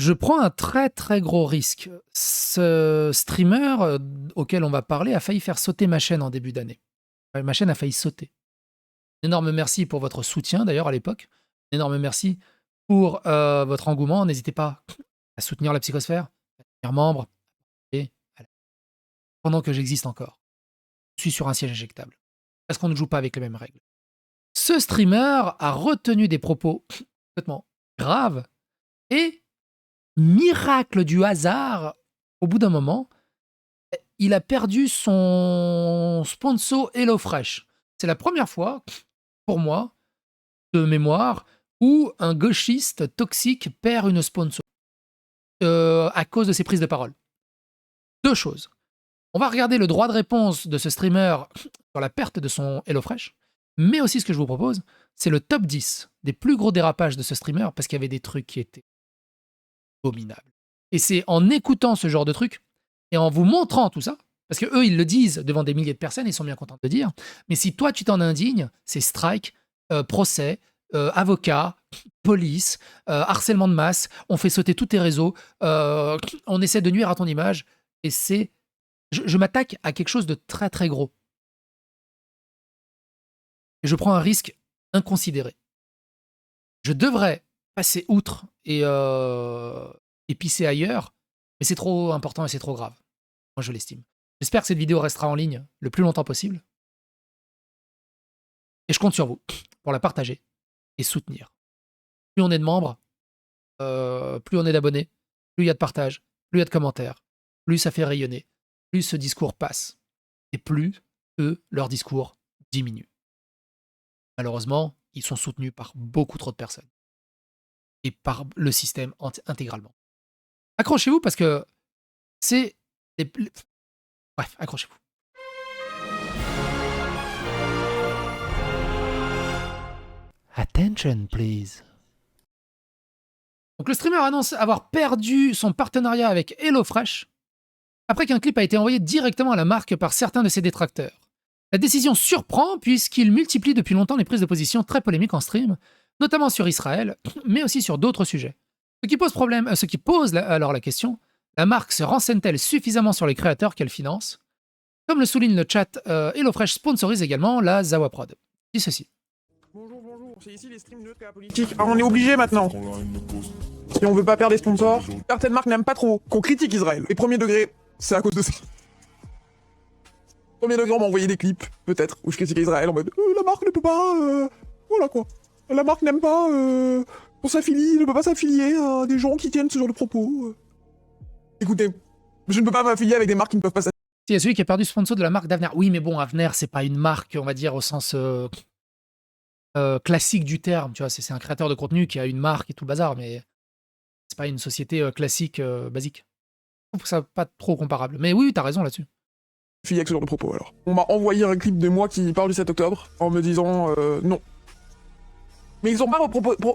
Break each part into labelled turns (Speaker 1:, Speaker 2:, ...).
Speaker 1: Je prends un très, très gros risque. Ce streamer, auquel on va parler a failli faire sauter ma chaîne en début d'année. Ma chaîne a failli sauter. Un énorme merci pour votre soutien d'ailleurs à l'époque. Un énorme merci pour, votre engouement. N'hésitez pas à soutenir la psychosphère, à devenir membre et voilà, pendant que j'existe encore. Je suis sur un siège éjectable. Parce qu'on ne joue pas avec les mêmes règles. Ce streamer a retenu des propos complètement graves et, miracle du hasard, au bout d'un moment, il a perdu son sponsor HelloFresh. C'est la première fois, pour moi, de mémoire, où un gauchiste toxique perd une sponsor à cause de ses prises de parole. Deux choses. On va regarder le droit de réponse de ce streamer sur la perte de son HelloFresh, mais aussi ce que je vous propose, c'est le top 10 des plus gros dérapages de ce streamer, parce qu'il y avait des trucs qui étaient abominables. Et c'est en écoutant ce genre de trucs, et en vous montrant tout ça, parce que eux ils le disent devant des milliers de personnes, ils sont bien contents de le dire, mais si toi tu t'en indignes, c'est strike, procès, avocat, police, harcèlement de masse, on fait sauter tous tes réseaux, on essaie de nuire à ton image, et c'est... Je m'attaque à quelque chose de très très gros. Et je prends un risque inconsidéré. Je devrais passer outre et pisser ailleurs, mais c'est trop important et c'est trop grave. Moi, je l'estime. J'espère que cette vidéo restera en ligne le plus longtemps possible. Et je compte sur vous pour la partager et soutenir. Plus on est de membres, plus on est d'abonnés, plus il y a de partages, plus il y a de commentaires, plus ça fait rayonner, plus ce discours passe. Et plus, eux, leur discours diminue. Malheureusement, ils sont soutenus par beaucoup trop de personnes. Et par le système intégralement. Accrochez-vous parce que c'est... Bref, accrochez-vous. Attention, please. Donc le streamer annonce avoir perdu son partenariat avec HelloFresh après qu'un clip a été envoyé directement à la marque par certains de ses détracteurs. La décision surprend puisqu'il multiplie depuis longtemps les prises de position très polémiques en stream, notamment sur Israël, mais aussi sur d'autres sujets. Ce qui pose alors la question, la marque se renseigne-t-elle suffisamment sur les créateurs qu'elle finance? Comme le souligne le chat, HelloFresh sponsorise également la Zawa Prod. Dis ceci.
Speaker 2: Bonjour, c'est ici les streams neutres et la politique. Ah, on est obligé maintenant. Si on veut pas perdre des sponsors, certaines marques n'aiment pas trop qu'on critique Israël. Et premier degré, c'est à cause de ça. Premier degré, on m'a envoyé des clips, peut-être, où je critiquais Israël en mode la marque ne peut pas... Voilà quoi. La marque n'aime pas... On s'affilie, ne peut pas s'affilier à des gens qui tiennent ce genre de propos. Écoutez, je ne peux pas m'affilier avec des marques qui ne peuvent pas s'affilier.
Speaker 1: Il y a celui qui a perdu le sponsor de la marque d'Avner. Oui, mais bon, Avner, c'est pas une marque, on va dire, au sens classique du terme. Tu vois, c'est un créateur de contenu qui a une marque et tout le bazar, mais c'est pas une société classique, basique. Je trouve que ça pas trop comparable. Mais oui, t'as raison là-dessus.
Speaker 2: Avec ce genre de propos alors. On m'a envoyé un clip de moi qui parle du 7 octobre en me disant non. Mais ils ont pas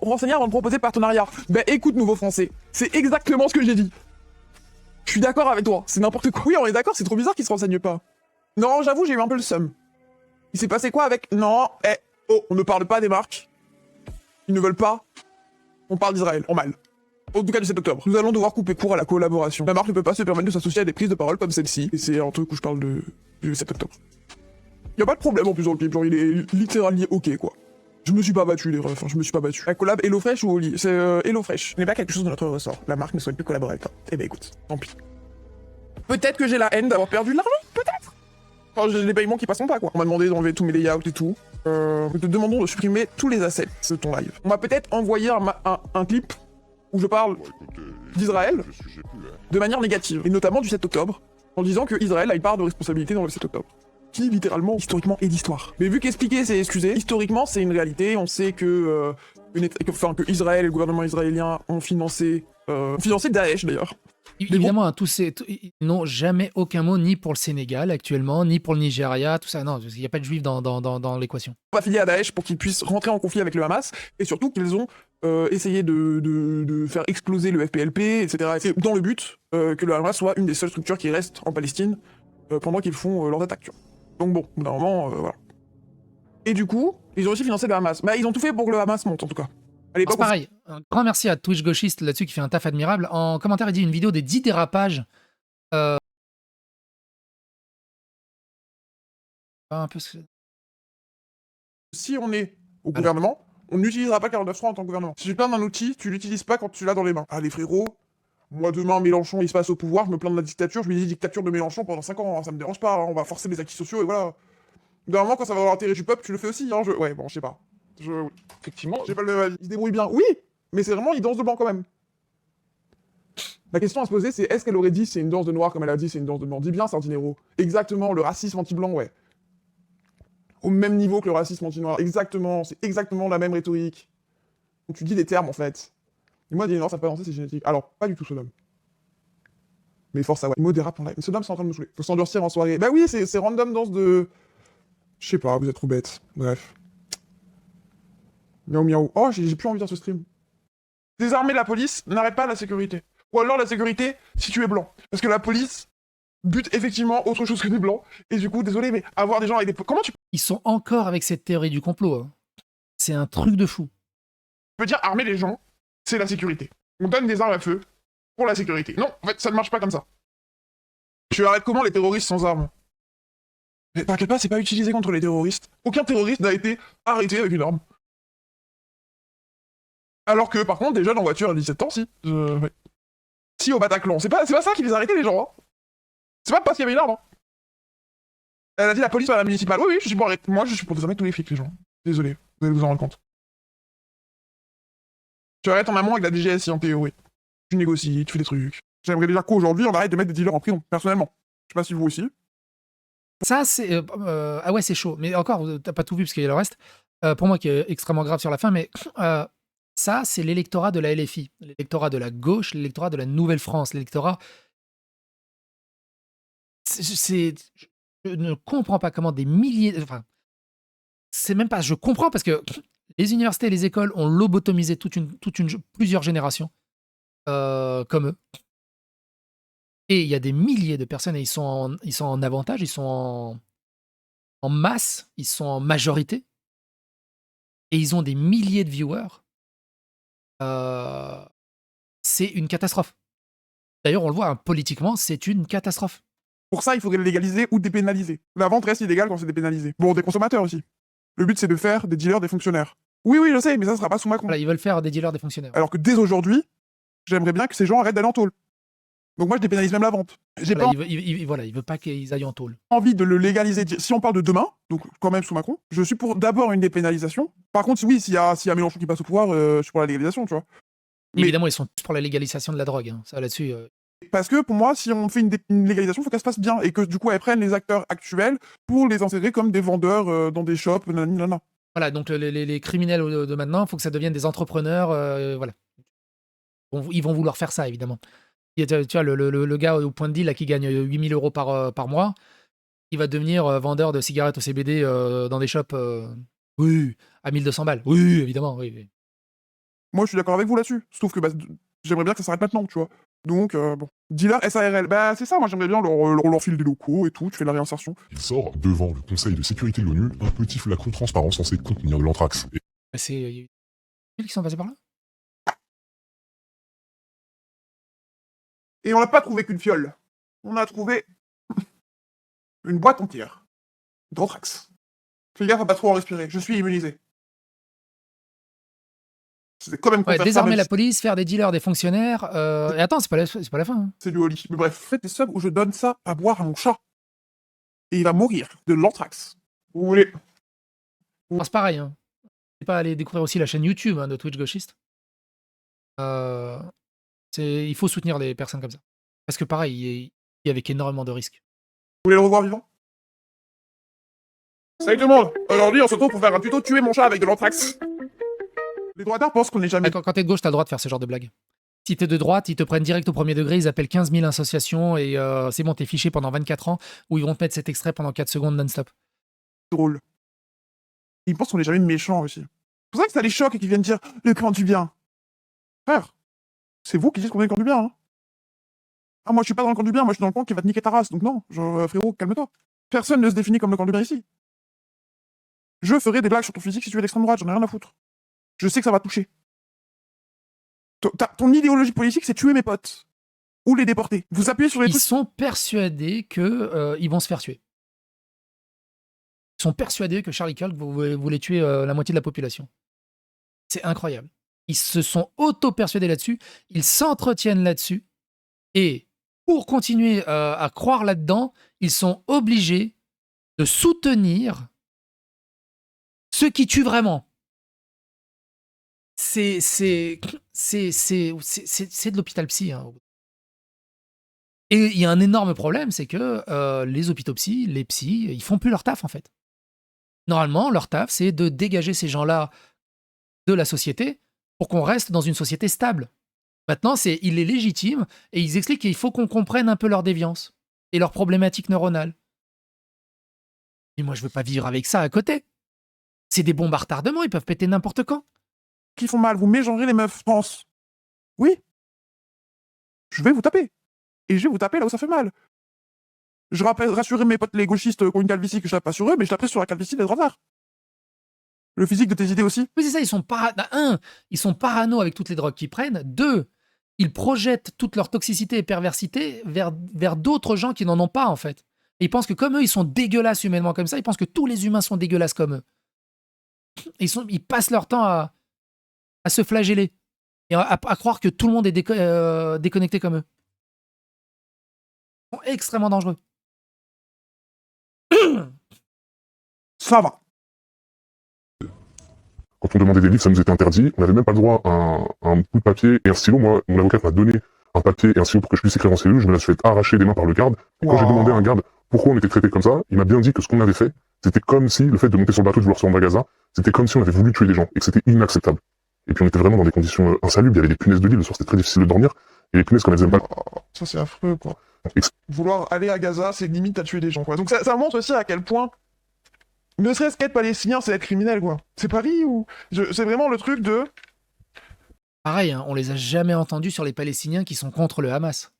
Speaker 2: renseigné avant de proposer partenariat. Ben écoute, nouveau français, c'est exactement ce que j'ai dit. Je suis d'accord avec toi, c'est n'importe quoi. Oui, on est d'accord, c'est trop bizarre qu'ils se renseignent pas. Non, j'avoue, j'ai eu un peu le seum. Il s'est passé quoi avec... Non, on ne parle pas des marques. Ils ne veulent pas. On parle d'Israël, en mal. En tout cas du 7 octobre. Nous allons devoir couper court à la collaboration. La marque ne peut pas se permettre de s'associer à des prises de parole comme celle-ci. Et c'est un truc où je parle du 7 octobre. Y a pas de problème en plus dans le clip, genre il est littéralement ok quoi. Je me suis pas battu les refs, enfin je me suis pas battu. La collab HelloFresh ou Oli? C'est HelloFresh. Ce n'est pas quelque chose de notre ressort. La marque ne souhaite plus collaborer avec toi. Eh ben écoute, tant pis. Peut-être que j'ai la haine d'avoir perdu de l'argent, peut-être. Enfin j'ai les paiements qui passeront pas quoi. On m'a demandé d'enlever tous mes layouts et tout. Nous te demandons de supprimer tous les assets de ton live. On m'a peut-être envoyé un clip où je parle d'Israël de manière négative, et notamment du 7 octobre, en disant que Israël a une part de responsabilité dans le 7 octobre. Qui, littéralement, historiquement, est l'histoire. Mais vu qu'expliquer, c'est excuser, historiquement, c'est une réalité, on sait que, que Israël et le gouvernement israélien ont financé Daesh, d'ailleurs.
Speaker 1: Évidemment, hein, ils n'ont jamais aucun mot ni pour le Sénégal actuellement, ni pour le Nigeria, tout ça. Non, il n'y a pas de juifs dans l'équation.
Speaker 2: Affiliés à Daesh pour qu'ils puissent rentrer en conflit avec le Hamas, et surtout qu'ils ont essayé de faire exploser le FPLP, etc. Et dans le but que le Hamas soit une des seules structures qui restent en Palestine pendant qu'ils font leurs attaques. Donc bon, au bout d'un moment, voilà. Et du coup, ils ont aussi financé le Hamas. Bah, ils ont tout fait pour que le Hamas monte, en tout cas.
Speaker 1: C'est pareil. un grand merci à Twitch Gauchiste là-dessus qui fait un taf admirable. En commentaire, il dit une vidéo des 10 dérapages. Un peu
Speaker 2: Si on est au
Speaker 1: Voilà.
Speaker 2: gouvernement, on n'utilisera pas 49.3 en tant que gouvernement. Si tu te plains d'un outil, tu l'utilises pas quand tu l'as dans les mains. Allez frérot, moi demain Mélenchon il se passe au pouvoir, je me plains de la dictature, je lui dis dictature de Mélenchon pendant 5 ans, hein, ça me dérange pas, hein, on va forcer les acquis sociaux et voilà. Normalement quand ça va dans l'intérêt du peuple, tu le fais aussi, hein, ouais bon je sais pas. Effectivement, j'ai pas le même avis. Il se débrouille bien, oui, mais c'est vraiment, il danse de blanc quand même. La question à se poser, c'est est-ce qu'elle aurait dit c'est une danse de noir comme elle a dit c'est une danse de blanc? Dis bien, Sardinero. Exactement, le racisme anti-blanc, ouais. Au même niveau que le racisme anti-noir. Exactement, c'est exactement la même rhétorique. Donc tu dis des termes en fait. Et moi, dire non, ça peut pas danser, c'est génétique. Alors, pas du tout, Sodome. Mais force à ouais. Mot dérape en live. Sodome, c'est en train de me saouler. Faut s'endurcir en soirée. Bah oui, c'est random danse de. Je sais pas, vous êtes trop bêtes. Bref. Miaou miaou. Oh, j'ai plus envie de faire ce stream. Désarmer la police n'arrête pas la sécurité. Ou alors la sécurité si tu es blanc. Parce que la police bute effectivement autre chose que des blancs. Et du coup, désolé, mais avoir des gens avec des... Comment tu
Speaker 1: Ils sont encore avec cette théorie du complot. Hein. C'est un truc de fou.
Speaker 2: peux dire armer les gens, c'est la sécurité. On donne des armes à feu pour la sécurité. Non, en fait, ça ne marche pas comme ça. Tu arrêtes comment les terroristes sans armes? Mais t'inquiète pas, c'est pas utilisé contre les terroristes. Aucun terroriste n'a été arrêté avec une arme. Alors que, par contre, des jeunes en voiture à 17 ans, si. Ouais. Si, au Bataclan. C'est pas ça qui les a arrêtés, les gens. Hein. C'est pas parce qu'il y avait une arme. Hein. Elle a dit la police à la municipale. Oui, oui, je suis pour arrêter. Moi, je suis pour désarmer tous les flics, les gens. Désolé, vous allez vous en rendre compte. Tu arrêtes en amont avec la DGSI en théorie. Tu négocies, tu fais des trucs. J'aimerais déjà qu'aujourd'hui, on arrête de mettre des dealers en prison, personnellement. Je sais pas si vous aussi.
Speaker 1: Ça, c'est. Ah ouais, c'est chaud. Mais encore, t'as pas tout vu parce qu'il y a le reste. Pour moi, qui est extrêmement grave sur la fin, mais ça, c'est l'électorat de la LFI. L'électorat de la gauche, l'électorat de la Nouvelle-France. L'électorat. Je ne comprends pas comment des milliers. Enfin, c'est même pas. Je comprends parce que les universités et les écoles ont lobotomisé plusieurs générations comme eux. Et il y a des milliers de personnes et ils sont en avantage, ils sont en masse, ils sont en majorité. Et ils ont des milliers de viewers. C'est une catastrophe. D'ailleurs, on le voit, hein, politiquement, c'est une catastrophe.
Speaker 2: Pour ça, il faudrait le légaliser ou dépénaliser. La vente reste illégale quand c'est dépénalisé. Bon, des consommateurs aussi. Le but, c'est de faire des dealers des fonctionnaires. Oui, oui, je sais, mais ça sera pas sous Macron.
Speaker 1: Voilà, ils veulent faire des dealers des fonctionnaires.
Speaker 2: Alors que dès aujourd'hui, j'aimerais bien que ces gens arrêtent d'aller en tôle. Donc moi, je dépénalise même la vente. J'ai
Speaker 1: Voilà,
Speaker 2: pas
Speaker 1: il veut pas qu'ils aillent en tôle.
Speaker 2: envie de le légaliser. Si on parle de demain, donc quand même sous Macron, je suis pour d'abord une dépénalisation. Par contre, oui, s'il y a Mélenchon qui passe au pouvoir, je suis pour la légalisation, tu vois. Mais-
Speaker 1: Évidemment, ils sont tous pour la légalisation de la drogue. Hein. Ça, là-dessus.
Speaker 2: Parce que pour moi, si on fait une légalisation, il faut qu'elle se fasse bien et que du coup, elles prennent les acteurs actuels pour les insérer comme des vendeurs dans des shops, nanana.
Speaker 1: Voilà, donc les criminels de maintenant, il faut que ça devienne des entrepreneurs. Voilà. Ils vont vouloir faire ça, évidemment. Tu vois, le gars au point de deal là, qui gagne 8 000 € par mois, il va devenir vendeur de cigarettes au CBD dans des shops. Oui, à 1200 balles. Oui, évidemment. Oui.
Speaker 2: Moi, je suis d'accord avec vous là-dessus. Je trouve que j'aimerais bien que ça s'arrête maintenant, tu vois. Donc, bon. Dealer SARL, bah c'est ça, moi j'aimerais bien leur file des locaux et tout, tu fais de la réinsertion.
Speaker 3: Il sort devant le Conseil de sécurité de l'ONU un petit flacon transparent censé contenir de l'anthrax. Et
Speaker 1: C'est. Il y a eu qui sont passés par là.
Speaker 2: Et on n'a pas trouvé qu'une fiole. On a trouvé une boîte entière d'anthrax. Fais gaffe à pas trop en respirer, je suis immunisé. C'est quand même
Speaker 1: Ouais,
Speaker 2: faire ça,
Speaker 1: désarmer
Speaker 2: même
Speaker 1: la
Speaker 2: si
Speaker 1: police, faire des dealers, des fonctionnaires. Et attends, c'est pas la fin. Hein.
Speaker 2: c'est du Oli. Mais bref, faites des subs où je donne ça à boire à mon chat. Et il va mourir de l'anthrax. Vous voulez
Speaker 1: Alors, c'est pareil. Hein. N'hésitez pas à aller découvrir aussi la chaîne YouTube de Twitch Gauchiste. Il faut soutenir les personnes comme ça. Parce que pareil, il y a avec énormément de risques.
Speaker 2: Vous voulez le revoir vivant? Salut tout le monde. Aujourd'hui, on se retrouve pour faire un tuto tuer mon chat avec de l'anthrax. Les droitards pensent qu'on n'est jamais...
Speaker 1: Quand t'es de gauche, t'as le droit de faire ce genre de blague. Si t'es de droite, ils te prennent direct au premier degré, ils appellent 15 000 associations et c'est bon, t'es fiché pendant 24 ans où ils vont te mettre cet extrait pendant 4 secondes non-stop.
Speaker 2: drôle. Ils pensent qu'on n'est jamais méchant aussi. C'est pour ça que ça les choque et qu'ils viennent dire le camp du bien. Frère, c'est vous qui dites qu'on est le camp du bien. Hein. Ah, moi je suis pas dans le camp du bien, moi je suis dans le camp qui va te niquer ta race. Donc non, genre frérot, calme-toi. Personne ne se définit comme le camp du bien ici. Je ferai des blagues sur ton physique si tu es d'extrême droite, j'en ai rien à foutre. Je sais que ça va toucher. Ton idéologie politique, c'est tuer mes potes. Ou les déporter. Vous appuyez sur les
Speaker 1: Ils
Speaker 2: trucs.
Speaker 1: sont persuadés que ils vont se faire tuer. Ils sont persuadés que Charlie Kirk voulait tuer la moitié de la population. C'est incroyable. Ils se sont auto-persuadés là-dessus. Ils s'entretiennent là-dessus. Et pour continuer à croire là-dedans, ils sont obligés de soutenir ceux qui tuent vraiment. C'est de l'hôpital psy. Hein. Et il y a un énorme problème, c'est que les hôpitaux psy, les psys, ils font plus leur taf en fait. Normalement, leur taf, c'est de dégager ces gens-là de la société pour qu'on reste dans une société stable. Maintenant, il est légitime et ils expliquent qu'il faut qu'on comprenne un peu leur déviance et leurs problématiques neuronales. Et moi, je veux pas vivre avec ça à côté. C'est des bombes à retardement, ils peuvent péter n'importe quand.
Speaker 2: Qui font mal. Vous mégenrez les meufs trans. Oui. Je vais vous taper. Et je vais vous taper là où ça fait mal. Je rassurerai mes potes les gauchistes qui ont une calvitie que je tape pas sur eux, mais je taperai sur la calvitie des droitards. Le physique de tes idées aussi.
Speaker 1: Oui, c'est ça, ils sont parano avec toutes les drogues qu'ils prennent. 2, ils projettent toute leur toxicité et perversité vers d'autres gens qui n'en ont pas, en fait. Et ils pensent que comme eux, ils sont dégueulasses humainement comme ça, ils pensent que tous les humains sont dégueulasses comme eux. Et ils passent leur temps à se flageller et à croire que tout le monde est déconnecté comme eux. Ils sont extrêmement dangereux.
Speaker 2: Ça va.
Speaker 3: Quand on demandait des livres, ça nous était interdit. On n'avait même pas le droit à un bout de papier et un stylo. Moi, mon avocate m'a donné un papier et un stylo pour que je puisse écrire en cellule. Je me la suis fait arracher des mains par le garde. Et quand j'ai demandé à un garde pourquoi on était traité comme ça, il m'a bien dit que ce qu'on avait fait, c'était comme si le fait de monter sur le bateau et de vouloir se rendre à Gaza, c'était comme si on avait voulu tuer des gens et que c'était inacceptable. Et puis on était vraiment dans des conditions insalubres. Il y avait des punaises de lit. Le soir, c'était très difficile de dormir. Et les punaises, comme elles aiment pas.
Speaker 2: Ça, c'est affreux, quoi. Vouloir aller à Gaza, c'est limite à tuer des gens, quoi. Donc ça montre aussi à quel point, ne serait-ce qu'être palestinien, c'est être criminel, quoi. C'est Paris ou... C'est vraiment le truc de...
Speaker 1: Pareil, hein, on les a jamais entendus sur les Palestiniens qui sont contre le Hamas.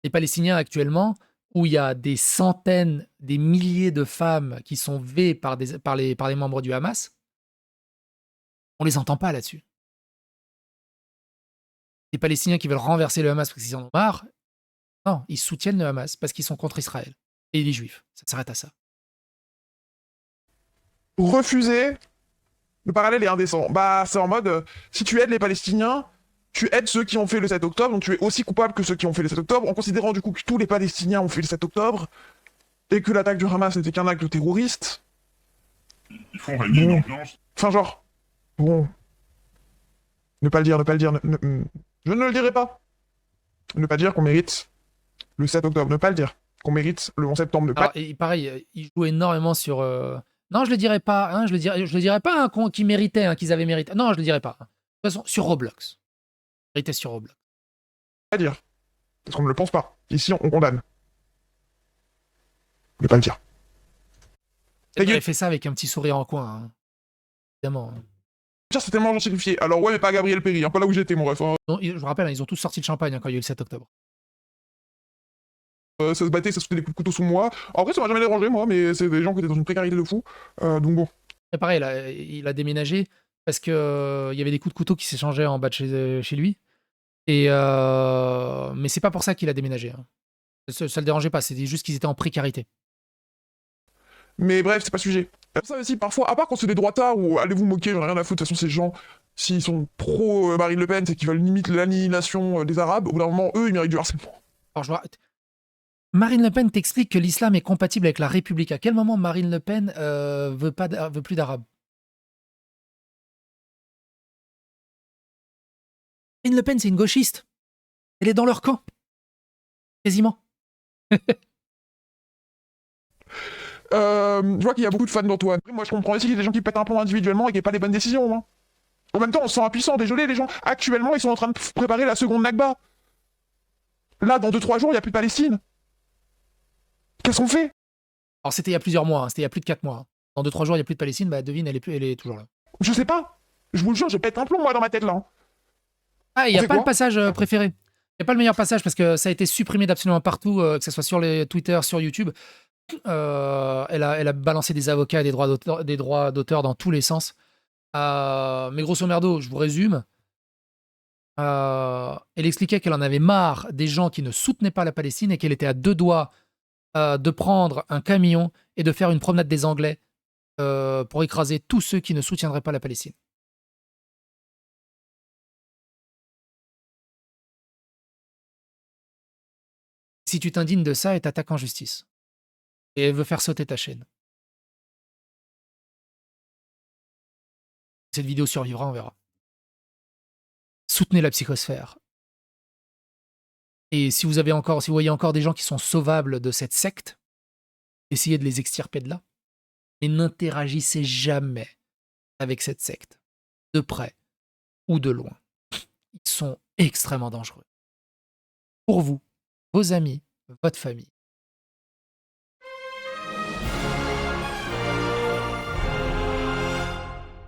Speaker 1: Les Palestiniens actuellement, où il y a des centaines, des milliers de femmes qui sont vées par les membres du Hamas, on les entend pas là-dessus. Les Palestiniens qui veulent renverser le Hamas parce qu'ils en ont marre, non, ils soutiennent le Hamas parce qu'ils sont contre Israël et les Juifs. Ça s'arrête à ça.
Speaker 2: Refuser, le parallèle est indécent. Bah, c'est en mode, si tu aides les Palestiniens, tu aides ceux qui ont fait le 7 octobre, donc tu es aussi coupable que ceux qui ont fait le 7 octobre, en considérant du coup que tous les Palestiniens ont fait le 7 octobre, et que l'attaque du Hamas n'était qu'un acte terroriste.
Speaker 3: Il faut régler l'ambiance.
Speaker 2: Enfin, genre, bon... Ne pas le dire, je ne le dirai pas. Ne pas dire qu'on mérite le 7 octobre, ne pas le dire. Qu'on mérite le 11 septembre, ne pas...
Speaker 1: Alors, et pareil, ils jouent énormément sur... Non, je le dirais pas. Hein, je le dirais pas hein, qu'ils méritaient, hein, qu'ils avaient mérité. Non, je le dirais pas. De toute façon, sur Roblox. Ils méritaient sur Roblox.
Speaker 2: Pas dire. Parce qu'on ne le pense pas. Ici, on condamne. Ne pas le dire.
Speaker 1: Il aurait fait ça avec un petit sourire en coin. Hein. Évidemment. Hein.
Speaker 2: C'est tellement gentrifié. Alors ouais, mais pas Gabriel Péry, hein, pas là où j'étais, mon ref. Hein.
Speaker 1: Non, je vous rappelle, hein, ils ont tous sorti de champagne hein, quand il y a eu le 7 octobre.
Speaker 2: Ça se battait, ça se foutait des coups de couteau sous moi. Après, ça m'a jamais dérangé, moi, mais c'est des gens qui étaient dans une précarité de fou. Donc bon.
Speaker 1: Et pareil, là, il a déménagé parce que il y avait des coups de couteau qui s'échangeaient en bas de chez lui. Et mais c'est pas pour ça qu'il a déménagé. Hein. Ça le dérangeait pas, c'était juste qu'ils étaient en précarité.
Speaker 2: Mais bref, c'est pas le sujet. Ça aussi, parfois, à part quand c'est des droitards ou allez vous moquer, j'en ai rien à foutre. De toute façon, ces gens, s'ils sont pro Marine Le Pen, c'est qu'ils veulent limite l'annihilation des Arabes. Au bout d'un moment, eux, ils méritent du harcèlement.
Speaker 1: Alors, Marine Le Pen t'explique que l'islam est compatible avec la République. À quel moment Marine Le Pen veut plus d'Arabes? Marine Le Pen, c'est une gauchiste. Elle est dans leur camp. Quasiment.
Speaker 2: Je vois qu'il y a beaucoup de fans d'Antoine. Moi, je comprends aussi qu'il y a des gens qui pètent un plomb individuellement et qui n'ont pas les bonnes décisions. Hein. En même temps, on se sent impuissant. Désolé, les gens. Actuellement, ils sont en train de préparer la seconde Nakba. Là, dans 2-3 jours, il n'y a plus de Palestine. Qu'est-ce qu'on fait?
Speaker 1: Alors, c'était il y a plusieurs mois. Hein. C'était il y a plus de 4 mois. Hein. Dans 2-3 jours, il n'y a plus de Palestine. Bah, devine, elle est toujours là.
Speaker 2: Je sais pas. Je vous le jure, je pète un plomb, moi, dans ma tête, là. Hein.
Speaker 1: Ah, il n'y a
Speaker 2: fait
Speaker 1: pas
Speaker 2: quoi
Speaker 1: le passage préféré. Il n'y a pas le meilleur passage parce que ça a été supprimé d'absolument partout, que ce soit sur les Twitter, sur YouTube. Elle a balancé des avocats et des droits d'auteur dans tous les sens. Mais grosso merdo, je vous résume. Elle expliquait qu'elle en avait marre des gens qui ne soutenaient pas la Palestine et qu'elle était à 2 doigts de prendre un camion et de faire une promenade des Anglais pour écraser tous ceux qui ne soutiendraient pas la Palestine. Si tu t'indignes de ça, elle t'attaque en justice. Et elle veut faire sauter ta chaîne. Cette vidéo survivra, on verra. Soutenez la psychosphère. Et si vous voyez encore des gens qui sont sauvables de cette secte, essayez de les extirper de là. Et n'interagissez jamais avec cette secte, de près ou de loin. Ils sont extrêmement dangereux. Pour vous, vos amis, votre famille.